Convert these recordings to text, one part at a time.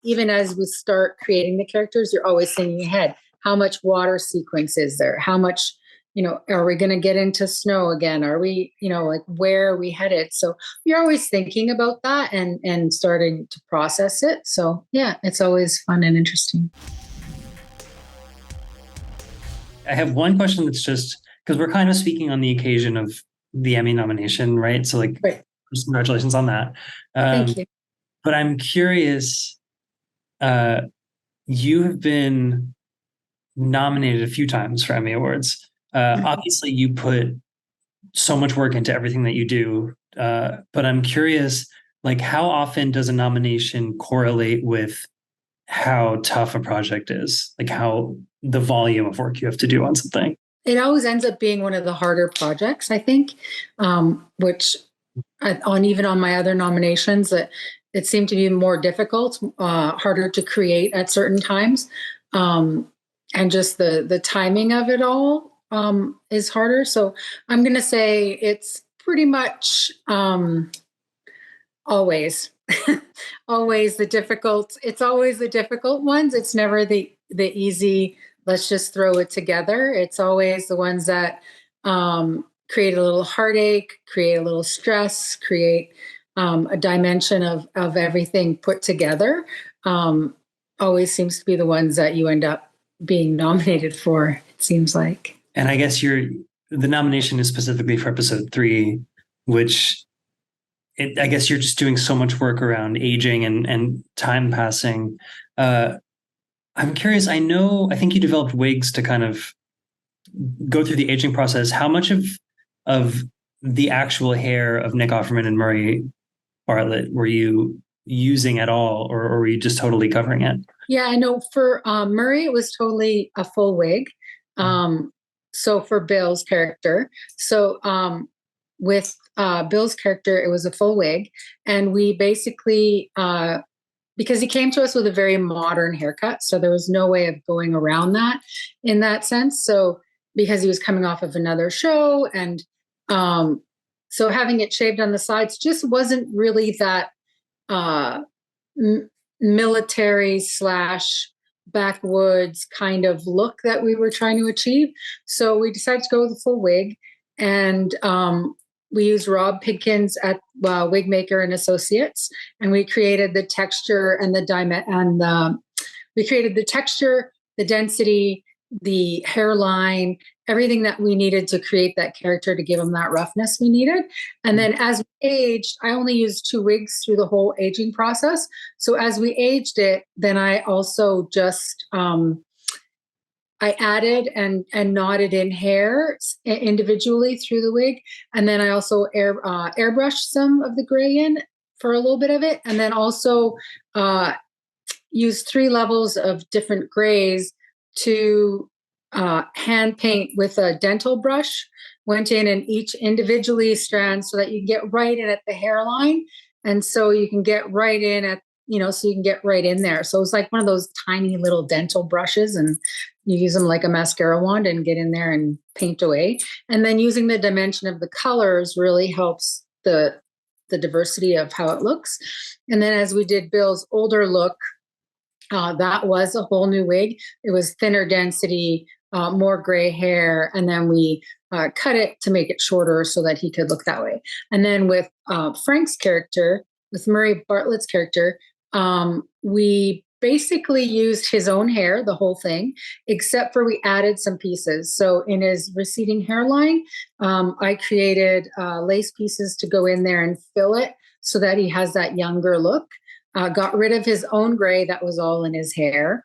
even as we start creating the characters, you're always thinking ahead. How much water sequence is there? How much, are we going to get into snow again? Are we, like where are we headed? So you're always thinking about that and starting to process it. So yeah, it's always fun and interesting. I have one question that's just because we're kind of speaking on the occasion of the Emmy nomination, right? So like, right. Congratulations on that. Thank you. But I'm curious, you have been nominated a few times for Emmy Awards. Obviously, you put so much work into everything that you do. But I'm curious, like, how often does a nomination correlate with how tough a project is? Like, how the volume of work you have to do on something? It always ends up being one of the harder projects, I think, which even on my other nominations, that it seemed to be more difficult, harder to create at certain times. And just the timing of it all is harder. So I'm going to say it's pretty much always, always the difficult. It's always the difficult ones. It's never the easy, let's just throw it together. It's always the ones that create a little heartache, create a little stress, create a dimension of everything put together. Always seems to be the ones that you end up being nominated for, it seems like. And I guess the nomination is specifically for episode 3, which I guess you're just doing so much work around aging and time passing. I'm curious, I think you developed wigs to kind of go through the aging process. How much of the actual hair of Nick Offerman and Murray Bartlett were you using at all, or were you just totally covering it? Yeah, I know for Murray, it was totally a full wig. So for Bill's character, with Bill's character, it was a full wig. And we basically, because he came to us with a very modern haircut, so there was no way of going around that in that sense. So because he was coming off of another show, and so having it shaved on the sides just wasn't really that military / backwoods kind of look that we were trying to achieve. So we decided to go with a full wig, and we used Rob Pidkins at Wig Maker and Associates, and we created the texture and we created the texture, the density, the hairline, everything that we needed to create that character to give him that roughness we needed. And then as we aged, I only used 2 wigs through the whole aging process. So as we aged it, then I also just I added and knotted in hair individually through the wig. And then I also airbrushed some of the gray in for a little bit of it. And then also used 3 levels of different grays to hand paint with a dental brush. Went in and each individually strand so that you get right in at the hairline. And so you can get right in at, so you can get right in there. So it's like one of those tiny little dental brushes, and you use them like a mascara wand and get in there and paint away. And then using the dimension of the colors really helps the diversity of how it looks. And then as we did Bill's older look, that was a whole new wig. It was thinner density, more gray hair, and then we cut it to make it shorter so that he could look that way. And then with Frank's character, with Murray Bartlett's character, we basically used his own hair, the whole thing, except for we added some pieces. So in his receding hairline, I created lace pieces to go in there and fill it so that he has that younger look. Got rid of his own gray that was all in his hair.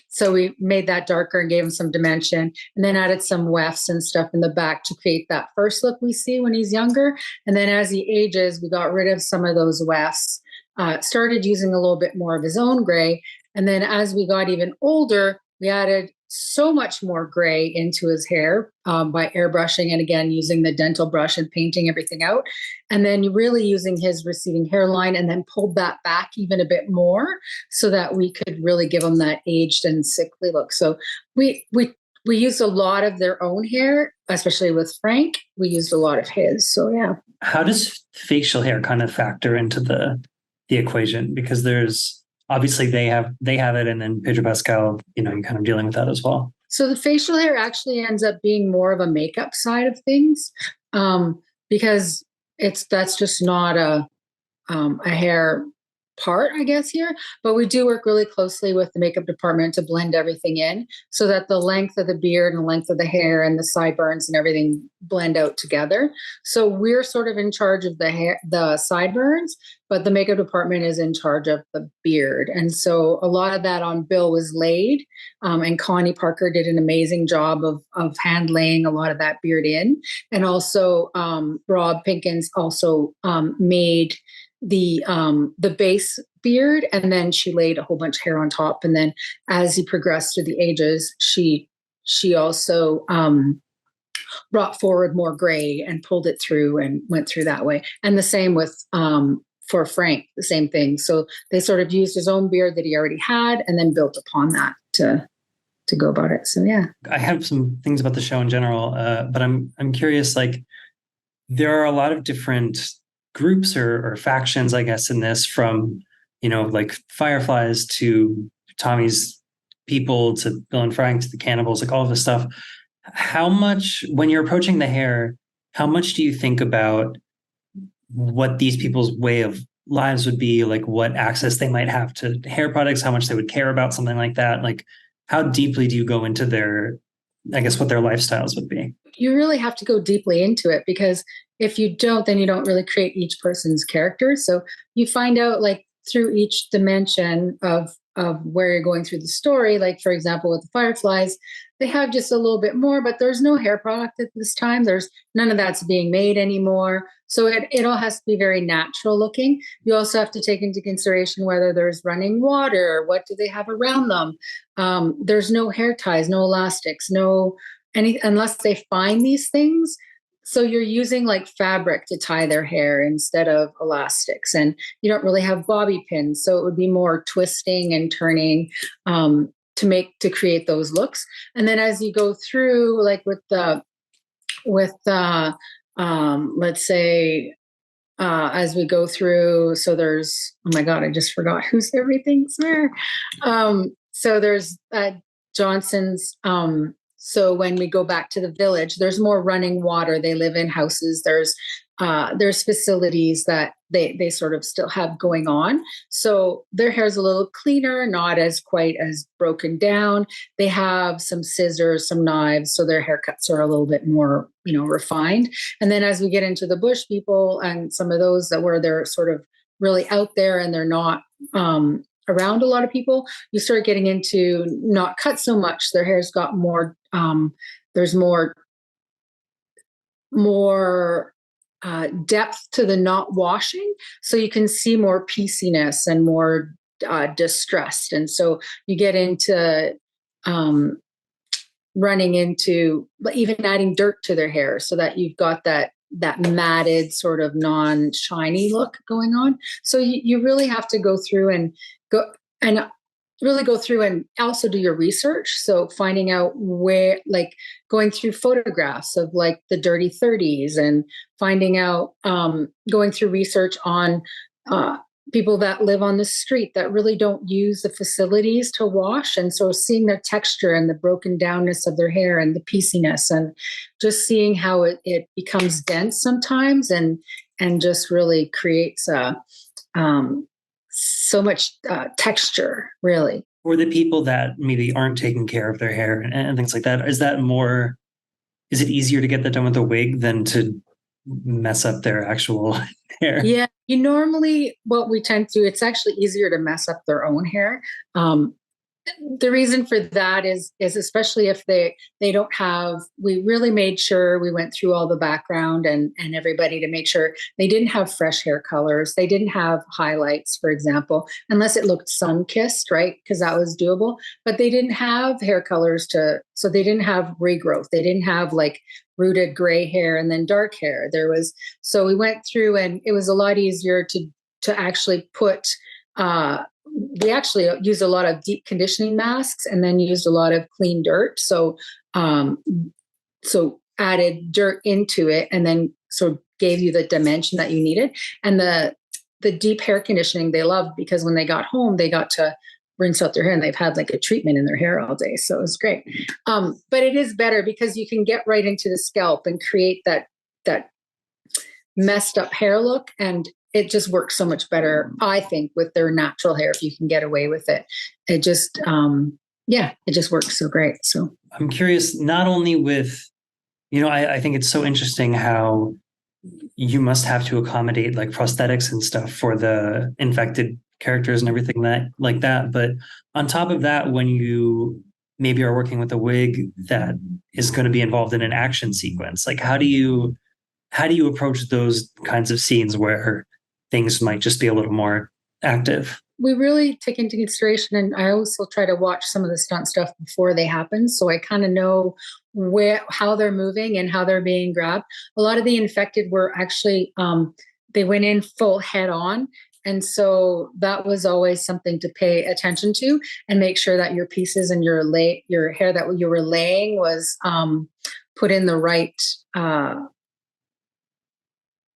So we made that darker and gave him some dimension, and then added some wefts and stuff in the back to create that first look we see when he's younger. And then as he ages, we got rid of some of those wefts, started using a little bit more of his own gray. And then as we got even older, we added so much more gray into his hair by airbrushing and again using the dental brush and painting everything out, and then really using his receding hairline, and then pulled that back even a bit more so that we could really give him that aged and sickly look. So we used a lot of their own hair, especially with Frank. We used a lot of his. So yeah. How does facial hair kind of factor into the equation? Because there's obviously they have it, and then Pedro Pascal, you're kind of dealing with that as well. So the facial hair actually ends up being more of a makeup side of things, because that's just not a hair part, I guess, here. But we do work really closely with the makeup department to blend everything in so that the length of the beard and the length of the hair and the sideburns and everything blend out together. So we're sort of in charge of the sideburns, but the makeup department is in charge of the beard. And so a lot of that on Bill was laid, and Connie Parker did an amazing job of hand laying a lot of that beard in. And also Rob Pinkins also made the base beard, and then she laid a whole bunch of hair on top. And then as he progressed through the ages, she also brought forward more gray and pulled it through and went through that way. And the same with for Frank, the same thing. So they sort of used his own beard that he already had and then built upon that to go about it. So yeah, I have some things about the show in general, but I'm curious. Like, there are a lot of different groups or factions, I guess, in this, from like Fireflies to Tommy's people to Bill and Frank to the cannibals, like all of this stuff. How much, when you're approaching the hair, how much do you think about what these people's way of lives would be, like what access they might have to hair products, how much they would care about something like that? Like, how deeply do you go into their, I guess, what their lifestyles would be? You really have to go deeply into it, because if you don't, then you don't really create each person's character. So you find out, like, through each dimension of where you're going through the story. Like, for example, with the Fireflies, they have just a little bit more, but there's no hair product at this time. There's none of that's being made anymore. So it all has to be very natural looking. You also have to take into consideration whether there's running water, what do they have around them. There's no hair ties, no elastics, unless they find these things. So you're using like fabric to tie their hair instead of elastics, and you don't really have bobby pins. So it would be more twisting and turning to create those looks. And then as you go through, like let's say, as we go through, so there's, oh my God, I just forgot who's everything's there. So there's Johnson's, so when we go back to the village, there's more running water. They live in houses. There's facilities that they sort of still have going on. So their hair is a little cleaner, not as quite as broken down. They have some scissors, some knives. So their haircuts are a little bit more, refined. And then as we get into the bush people and some of those where they're sort of really out there and they're not, around a lot of people, you start getting into not cut so much. Their hair's got more, there's more depth to the not washing. So you can see more pieciness and more distressed. And so you get into running into even adding dirt to their hair so that you've got that matted sort of non-shiny look going on. So you really have to go through and also do your research. So finding out where, like going through photographs of like the dirty 30s and finding out, going through research on people that live on the street that really don't use the facilities to wash. And so seeing their texture and the broken downness of their hair and the pieciness, and just seeing how it becomes dense sometimes and just really creates so much texture, really. Or the people that maybe aren't taking care of their hair and things like that. Is it easier to get that done with a wig than to mess up their actual hair? Yeah, what we tend to do, it's actually easier to mess up their own hair. The reason for that is especially if they don't have, we really made sure we went through all the background and everybody to make sure they didn't have fresh hair colors. They didn't have highlights, for example, unless it looked sun-kissed, right? Because that was doable. But they didn't have hair colors so they didn't have regrowth. They didn't have like rooted gray hair and then dark hair. So we went through, and it was a lot easier to actually put, we actually used a lot of deep conditioning masks and then used a lot of clean dirt. So added dirt into it and then sort of gave you the dimension that you needed. And the deep hair conditioning they loved, because when they got home, they got to rinse out their hair, and they've had like a treatment in their hair all day. So it was great. But it is better because you can get right into the scalp and create that messed up hair look. And it just works so much better, I think, with their natural hair. If you can get away with it, it just, it just works so great. So I'm curious, not only with, I think it's so interesting how you must have to accommodate like prosthetics and stuff for the infected characters and everything like that. But on top of that, when you maybe are working with a wig that is going to be involved in an action sequence, like how do you approach those kinds of scenes where things might just be a little more active? We really take into consideration, and I also try to watch some of the stunt stuff before they happen, so I kind of know how they're moving and how they're being grabbed. A lot of the infected were actually they went in full head on, and so that was always something to pay attention to, and make sure that your pieces and your hair that you were laying was put in the right.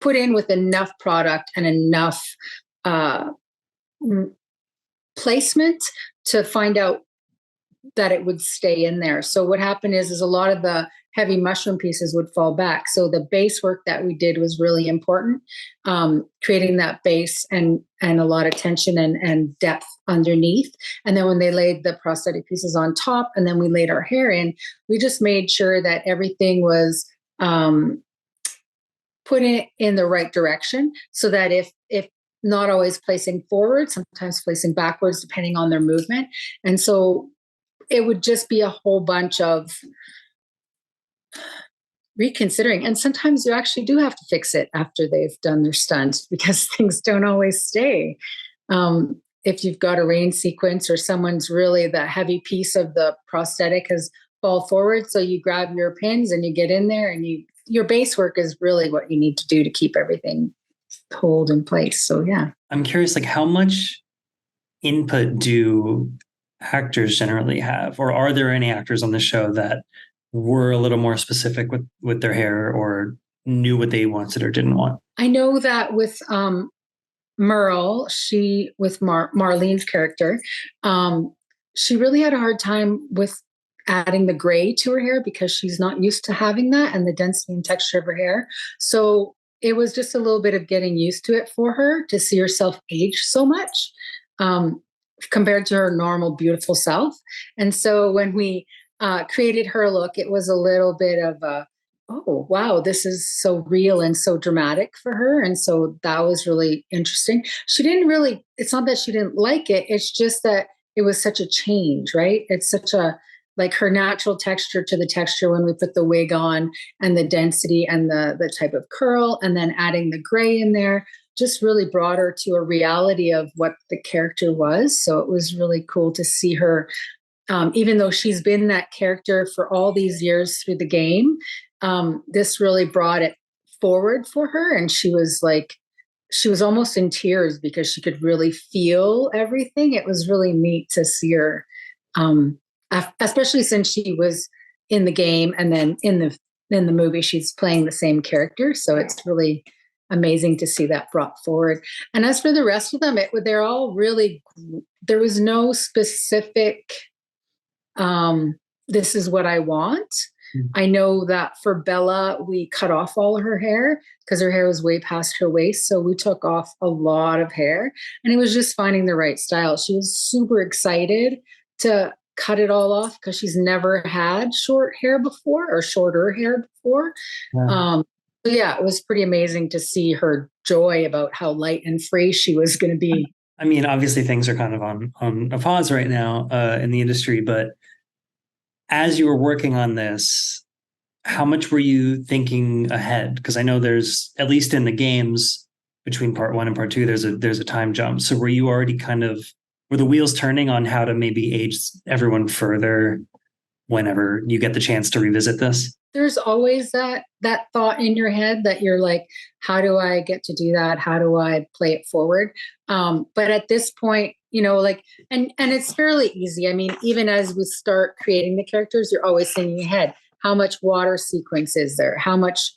Put in with enough product and enough placement to find out that it would stay in there. So what happened is a lot of the heavy mushroom pieces would fall back. So the base work that we did was really important, creating that base and a lot of tension and depth underneath. And then when they laid the prosthetic pieces on top, and then we laid our hair in, we just made sure that everything was put in the right direction, so that if not always placing forward, sometimes placing backwards, depending on their movement. And so it would just be a whole bunch of reconsidering. And sometimes you actually do have to fix it after they've done their stunt, because things don't always stay. If you've got a rain sequence, or someone's really, the heavy piece of the prosthetic has fall forward, so you grab your pins and you get in there, and your base work is really what you need to do to keep everything hold in place. So yeah. I'm curious, like how much input do actors generally have, or are there any actors on the show that were a little more specific with their hair, or knew what they wanted or didn't want? I know that with Merle, with Marlene's character, she really had a hard time with adding the gray to her hair, because she's not used to having that and the density and texture of her hair. So it was just a little bit of getting used to it for her to see herself age so much compared to her normal, beautiful self. And so when we created her look, it was a little bit of oh, wow, this is so real and so dramatic for her. And so that was really interesting. She didn't really, it's not that she didn't like it. It's just that it was such a change, right? It's such a, like her natural texture to the texture when we put the wig on, and the density and the type of curl, and then adding the gray in there just really brought her to a reality of what the character was. So it was really cool to see her, even though she's been that character for all these years through the game, this really brought it forward for her. And she was almost in tears because she could really feel everything. It was really neat to see her, especially since she was in the game, and then in the movie she's playing the same character. So it's really amazing to see that brought forward. And as for the rest of them, they're all really, there was no specific this is what I want. I know that for Bella, we cut off all of her hair because her hair was way past her waist. So we took off a lot of hair, and it was just finding the right style. She was super excited to cut it all off because she's never had short hair before, or shorter hair before. Yeah. So yeah, it was pretty amazing to see her joy about how light and free she was going to be. I mean, obviously things are kind of on a pause right now in the industry, but as you were working on this, how much were you thinking ahead? Because I know there's, at least in the games, between part 1 and part 2, there's a time jump. So were you already were the wheels turning on how to maybe age everyone further whenever you get the chance to revisit this? There's always that thought in your head that you're like, how do I get to do that? How do I play it forward? But at this point, and it's fairly easy. I mean, even as we start creating the characters, you're always thinking ahead. How much water sequence is there? How much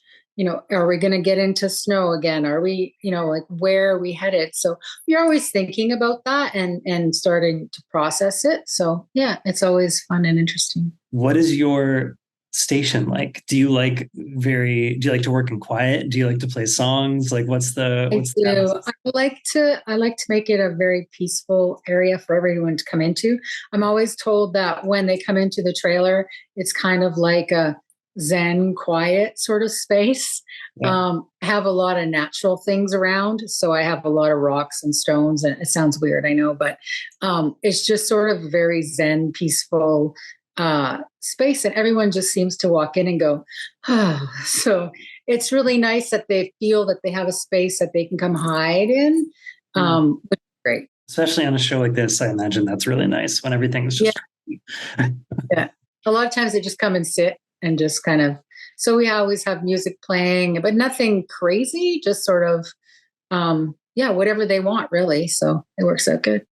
are we going to get into snow again? Are we, like, where are we headed? So you're always thinking about that and starting to process it. So yeah, it's always fun and interesting. What is your station like? Do you like to work in quiet? Do you like to play songs? Like what's the I like to make it a very peaceful area for everyone to come into. I'm always told that when they come into the trailer, it's kind of like a Zen quiet sort of space. I have a lot of natural things around. So I have a lot of rocks and stones, and it sounds weird, I know, but it's just sort of very Zen, peaceful space, and everyone just seems to walk in and go, oh. So it's really nice that they feel that they have a space that they can come hide in, which is great. Especially on a show like this, I imagine that's really nice when everything's just yeah. A lot of times they just come and sit and just kind of, so we always have music playing, but nothing crazy, just sort of whatever they want, really. So it works out good.